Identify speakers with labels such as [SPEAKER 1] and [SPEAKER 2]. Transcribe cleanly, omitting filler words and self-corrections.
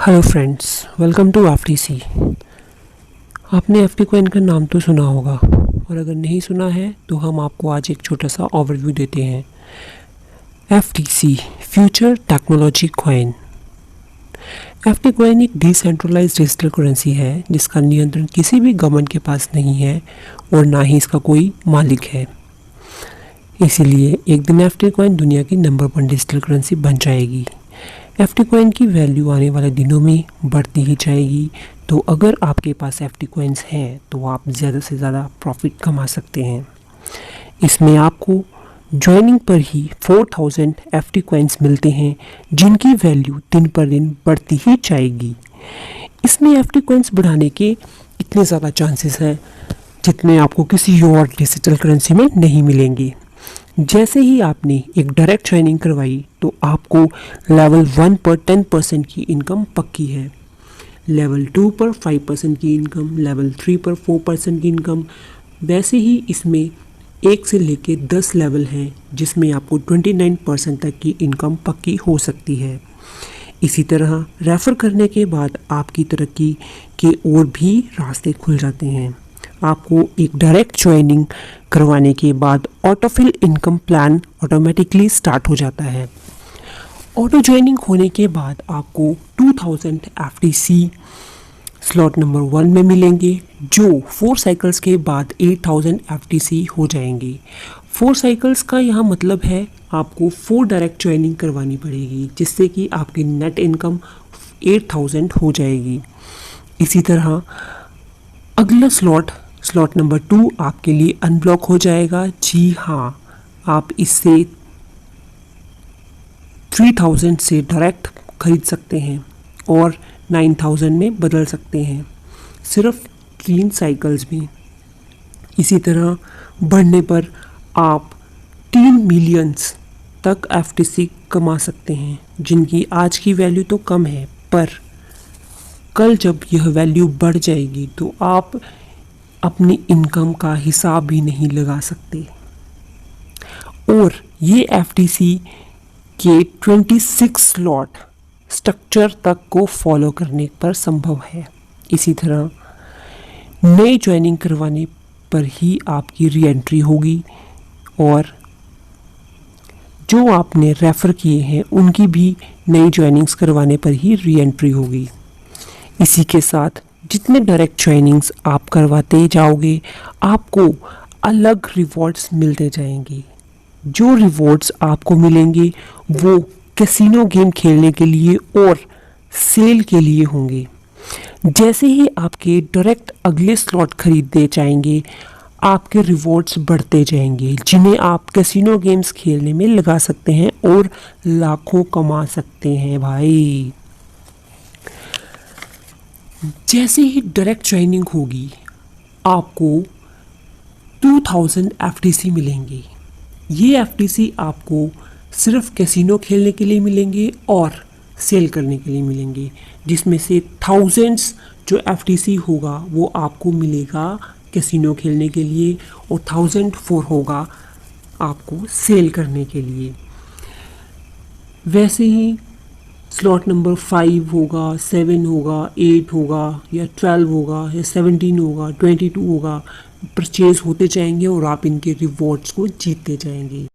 [SPEAKER 1] Hello friends, welcome to FTC. आपने FT coin का नाम तो सुना होगा, और अगर नहीं सुना है तो हम आपको आज एक छोटा सा ओवरव्यू देते हैं। FTC future technology coin. FT coin एक डिसेंट्रलाइज्ड डिजिटल करेंसी है जिसका नियंत्रण किसी भी गवर्नमेंट के पास नहीं है और ना ही इसका कोई मालिक है। इसीलिए एक दिन एफटी कॉइन दुनिया की नंबर 1 डिजिटल करेंसी बन जाएगी। एफटी कॉइन की वैल्यू आने वाले दिनों में बढ़ती ही जाएगी। तो अगर आपके पास एफटी कॉइन्स हैं तो आप ज़्यादा से ज़्यादा प्रॉफिट कमा सकते हैं। इसमें आपको ज्वाइनिंग पर ही 4000 एफटी कॉइन्स मिलते हैं जिनकी वैल्यू दिन पर दिन बढ़ती ही जाएगी। इसमें एफटी कॉइन्स बढ़ाने के इतने ज़्यादा चांसेस हैं जितने आपको किसी और डिजिटल करेंसी में नहीं मिलेंगे। जैसे ही आपने एक डायरेक्ट ज्वाइनिंग करवाई तो आपको लेवल 1 पर 10% की इनकम पक्की है, लेवल 2 पर 5% की इनकम, लेवल 3 पर 4% की इनकम। वैसे ही इसमें 1 से लेके 10 लेवल हैं जिसमें आपको 29% तक की इनकम पक्की हो सकती है। इसी तरह रेफ़र करने के बाद आपकी तरक्की के और भी रास्ते खुल जाते हैं। आपको एक डायरेक्ट ज्वाइनिंग करवाने के बाद autofill income plan automatically start हो जाता है। ऑटो ज्वाइनिंग होने के बाद आपको 2000 एफटीसी स्लॉट नंबर 1 में मिलेंगे जो 4 साइकिल्स के बाद 8000 एफटीसी हो जाएंगे। 4 साइकिल्स का यहाँ मतलब है आपको 4 डायरेक्ट ज्वाइनिंग करवानी पड़ेगी जिससे कि आपकी नेट इनकम 8000 हो जाएगी। इसी तरह अगला स्लॉट नंबर 2 आपके लिए अनब्लॉक हो जाएगा। जी हाँ, आप इससे 3000 से डायरेक्ट खरीद सकते हैं और 9000 में बदल सकते हैं, सिर्फ 3 साइकिल्स में। इसी तरह बढ़ने पर आप 3 मिलियंस तक एफटीसी कमा सकते हैं जिनकी आज की वैल्यू तो कम है, पर कल जब यह वैल्यू बढ़ जाएगी तो आप अपनी इनकम का हिसाब भी नहीं लगा सकते। और ये एफटीसी के 26 स्लॉट स्ट्रक्चर तक को फॉलो करने पर संभव है। इसी तरह नई ज्वाइनिंग करवाने पर ही आपकी री एंट्री होगी और जो आपने रेफ़र किए हैं उनकी भी नई ज्वाइनिंग्स करवाने पर ही री एंट्री होगी। इसी के साथ जितने डायरेक्ट ज्वाइनिंग्स आप करवाते जाओगे आपको अलग रिवॉर्ड्स मिलते जाएंगे। जो रिवॉर्ड्स आपको मिलेंगे वो कैसीनो गेम खेलने के लिए और सेल के लिए होंगे। जैसे ही आपके डायरेक्ट अगले स्लॉट खरीदते जाएंगे आपके रिवॉर्ड्स बढ़ते जाएंगे जिन्हें आप कैसीनो गेम्स खेलने में लगा सकते हैं और लाखों कमा सकते हैं भाई। जैसे ही डायरेक्ट ज्वाइनिंग होगी आपको 2000 एफटीसी मिलेंगे। ये एफटीसी आपको सिर्फ कैसीनो खेलने के लिए मिलेंगे और सेल करने के लिए मिलेंगे, जिसमें से थाउजेंड्स जो एफटीसी होगा वो आपको मिलेगा कैसीनो खेलने के लिए और 1004 होगा आपको सेल करने के लिए। वैसे ही स्लॉट नंबर 5 होगा, 7 होगा, 8 होगा या 12 होगा या 17 होगा, 22 होगा, परचेज होते जाएंगे और आप इनके रिवॉर्ड्स को जीतते जाएंगे।